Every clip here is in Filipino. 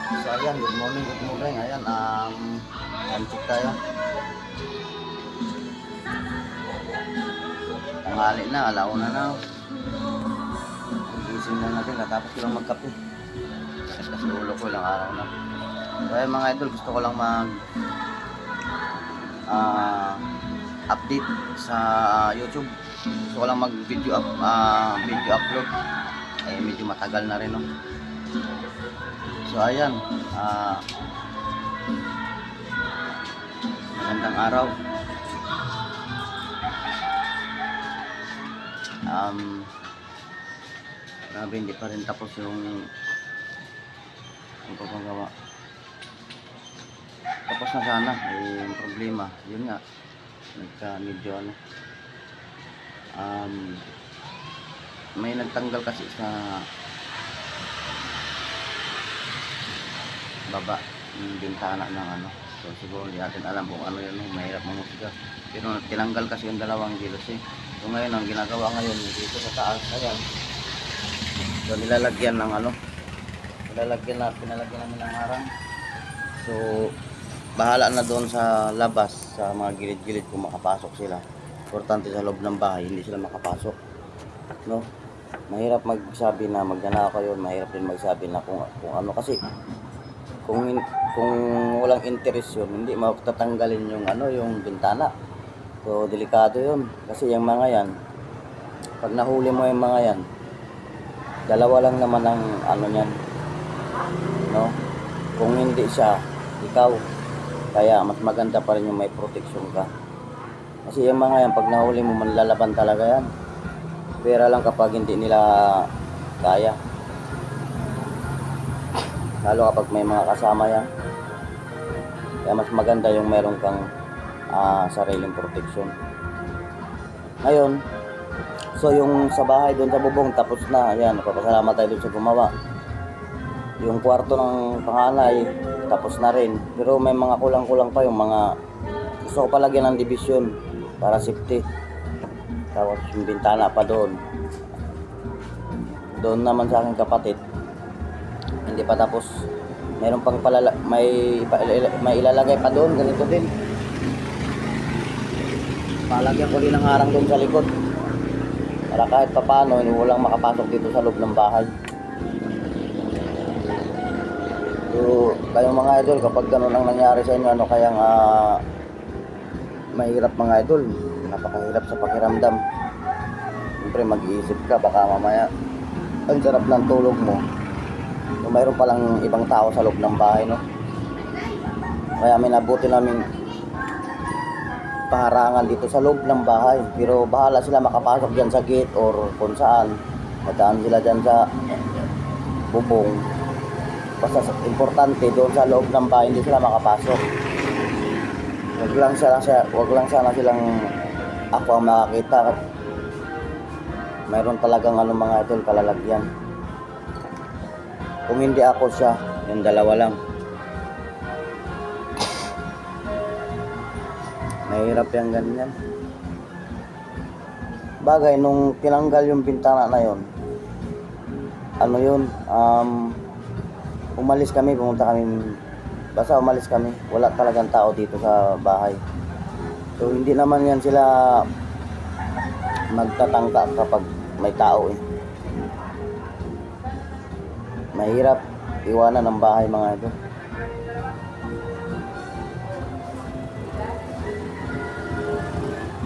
So ayan, good morning, good morning. Ayan, time check tayo. Tanghali na, alauna na. Gising na natin, natapos ko lang magkape. Kasi ulo ko ilang araw na. So ayan mga idol, gusto ko lang update sa YouTube. Gusto ko lang video upload. Eh medyo matagal na rin, no? So ayan, magandang araw. Grabe, hindi pa rin tapos yung pagpapagawa. Tapos na sana, yung problema, yun nga, medyo may nagtanggal kasi sa baba yung bintana ng so siguro hindi natin alam kung ano yun, mahirap mamusika, pero tinanggal kasi yung dalawang gilos eh. So ngayon ang ginagawa ngayon dito sa taas, ayan, so nilalagyan ng pinalagyan namin ng harang. So bahala na doon sa labas, sa mga gilid-gilid kung makapasok sila. Importante sa loob ng bahay hindi sila makapasok, no? Mahirap magsabi na magnanakaw yun, mahirap din magsabi na kung ano, kasi kung walang interest yun, hindi matatanggalin yung yung bintana. So delikado yun, kasi yung mga yan, pag nahuli mo yung mga yan, dalawa lang naman ang niyan, no? Kung hindi siya, ikaw. Kaya mas maganda pa rin yung may protection ka, kasi yung mga yan, pag nahuli mo, manlalaban talaga yan. Pera lang kapag hindi nila kaya, lalo kapag may mga kasama yan. Kaya mas maganda yung meron kang sariling protection. Ngayon, so yung sa bahay doon sa bubong tapos na. Ayan, napapasalamat tayo doon sa gumawa. Yung kwarto ng panganay tapos na rin, pero may mga kulang-kulang pa. Yung mga gusto ko palagyan ng division para safety. Tapos yung bintana pa doon naman sa aking kapatid, hindi pa tapos. Meron pang may ilalagay pa doon, ganito din. Palagyan ko din ng harang doon sa likod para kahit pa paano walang makapasok dito sa loob ng bahay. So kayong mga idol, kapag ganun ang nangyari sa inyo, kayang mahirap mga idol, napakahirap sa pakiramdam. Siyempre mag-iisip ka, baka mamaya ang sarap ng tulog mo, so mayroon palang ibang tao sa loob ng bahay, no? Kaya minabuti namin paharangan dito sa loob ng bahay, pero bahala sila makapasok dyan sa gate or kung saan, madaan sila dyan sa bubong. Basta importante doon sa loob ng bahay hindi sila makapasok. Wag lang sana silang ako ang makakita. Mayroon talagang mga idol, kalalagyan. Kung hindi ako, siya, yung dalawa lang. Mahirap yung ganyan. Bagay, nung tinanggal yung bintana na yun, umalis kami, basta umalis kami. Wala talagang tao dito sa bahay. So hindi naman yan sila magtatangka kapag may tao eh. Mahirap iwanan ng bahay mga ito.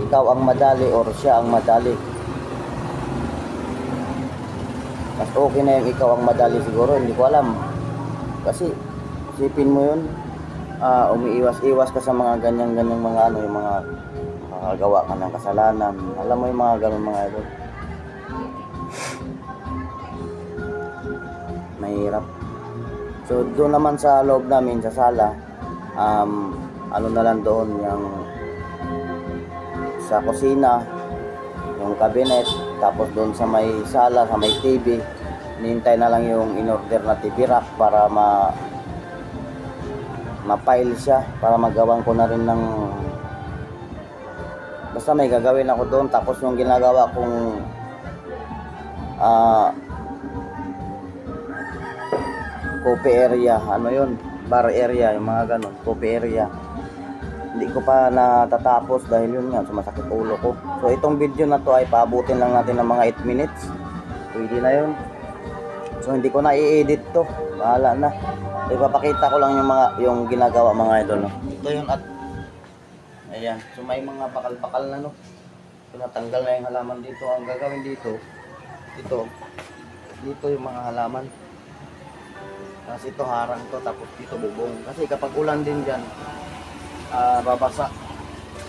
Ikaw ang madali or siya ang madali. Mas okay na yung ikaw ang madali siguro, hindi ko alam. Kasi isipin mo yun, umiiwas-iwas ka sa mga ganyan-ganyang mga yung mga makakagawa ka ng kasalanan. Alam mo yung mga ganun mga idol. Mahirap. So doon naman sa loob namin sa sala, na lang doon yung sa kusina, yung cabinet, tapos doon sa may sala, sa may TV, hinihintay na lang yung in-order na TV rack para ma-file siya, para magawan ko na rin ng basta may gagawin ako doon. Tapos yung ginagawa kong coffee area, ano yun, bar area, yung mga ganon, coffee area. Hindi ko pa natatapos dahil yun nga, sumasakit ulo ko. So itong video na to ay paabutin lang natin ng mga 8 minutes. Pwede na yun. So hindi ko na i-edit to, bahala na. Ipapakita ko lang yung ginagawa mga idol, no? Ito yun at ayan, so may mga bakal-bakal na, no? Pinatanggal na yung halaman dito. Ang gagawin dito, dito yung mga halaman. Kasi ito harang to, tapos dito bubong. Kasi kapag ulan din dyan, babasa.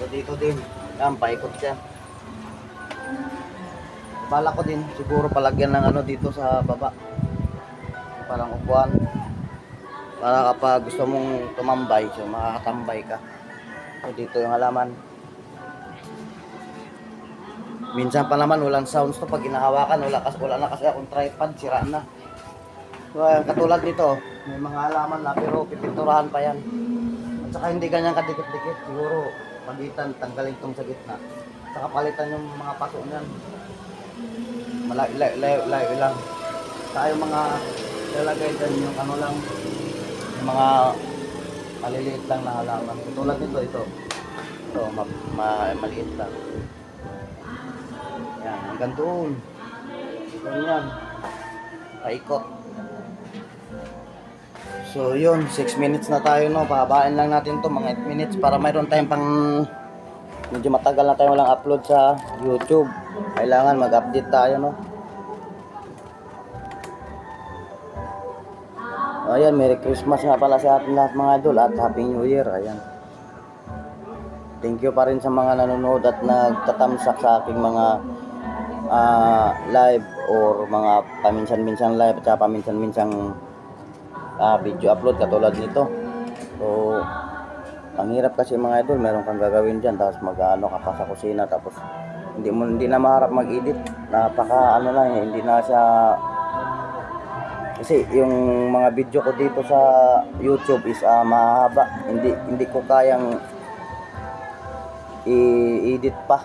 So dito din, yan, paikot siya. Bala ko din, siguro palagyan ng ano dito sa baba. Parang upuan. Para kapag gusto mong tumambay, so makakatambay ka. So dito yung halaman. Minsan pa naman walang sounds to pag hinahawakan, wala na kasi akong tripod, sira na. So katulad nito, may mga halaman na pero pipinturahan pa yan. At saka hindi ganyan kadikit-dikit, siguro pagitan, tanggalin itong sa gitna. Saka palitan yung mga paso niyan. Malayo lang. Saka yung mga lalagay dyan yung ano lang, yung mga maliliit lang na halaman. Katulad nito, ito maliit lang. Yan, hanggang doon. Ganyan. Paikot. So yun, 6 minutes na tayo, no. Pahabain lang natin to mga 8 minutes para mayroon tayong pang medyo matagal na tayo walang upload sa YouTube. Kailangan mag-update tayo, no. Ayan, Merry Christmas nga pala sa ating lahat mga idol at Happy New Year. Ayan. Thank you pa rin sa mga nanonood at nagtatamsak sa aking mga live or mga paminsan-minsan live at saka paminsan-minsang video upload katulad nito. So ang hirap kasi mga idol, meron kang gagawin dyan tapos mag-ano ka pa sa kusina tapos hindi na maharap mag-edit. Napaka ano lang, hindi na siya kasi yung mga video ko dito sa YouTube is mahaba. Hindi ko kayang i-edit pa.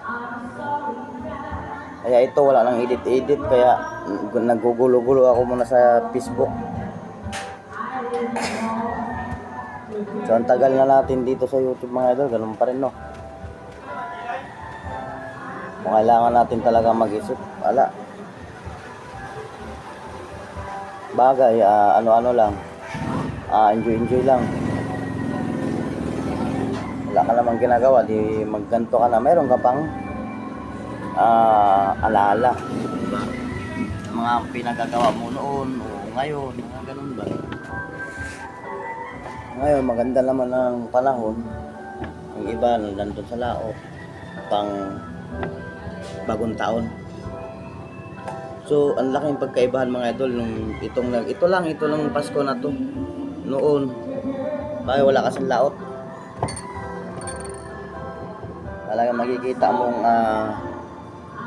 Kaya ito wala nang edit kaya nagugulo-gulo ako muna sa Facebook. So ang tagal na natin dito sa YouTube mga idol, ganun pa rin, no. Kung kailangan natin talaga mag-isip, wala. Bagay, ano-ano lang. Enjoy lang. Wala ka namang ginagawa, di magganto ka na. Meron ka pang alaala, diba? Mga pinagagawa mo noon o ngayon, mga ganun ba? Ngayon maganda naman ang panahon. Yung iba nandun sa laot pang bagong taon. So ang laking pagkaibahan mga idol nung ito lang Pasko na to. Noon kaya wala kasing laot. Talagang makikita mong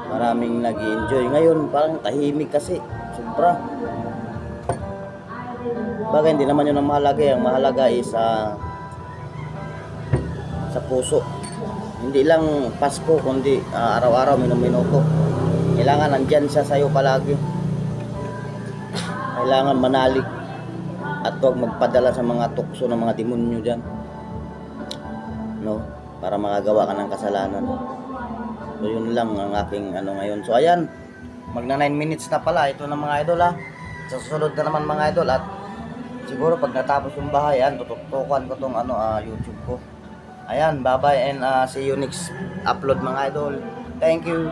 maraming nag-i-enjoy. Ngayon parang tahimik kasi sobra. Bagay hindi naman yun ang mahalaga. Ang mahalaga is sa puso. Hindi lang Pasko kundi araw-araw, minuto. Kailangan nandyan siya sa'yo palagi. Kailangan manalig at huwag magpadala sa mga tukso ng mga demonyo dyan, no? Para makagawa ka ng kasalanan. So yun lang ang aking ano ngayon. So ayan, magna 9 minutes na pala. Ito na mga idol, sa susunod na naman mga idol. At siguro pag natapos yung bahay, tututukan ko tong YouTube ko. Ayan, bye bye and see you next upload mga idol. Thank you.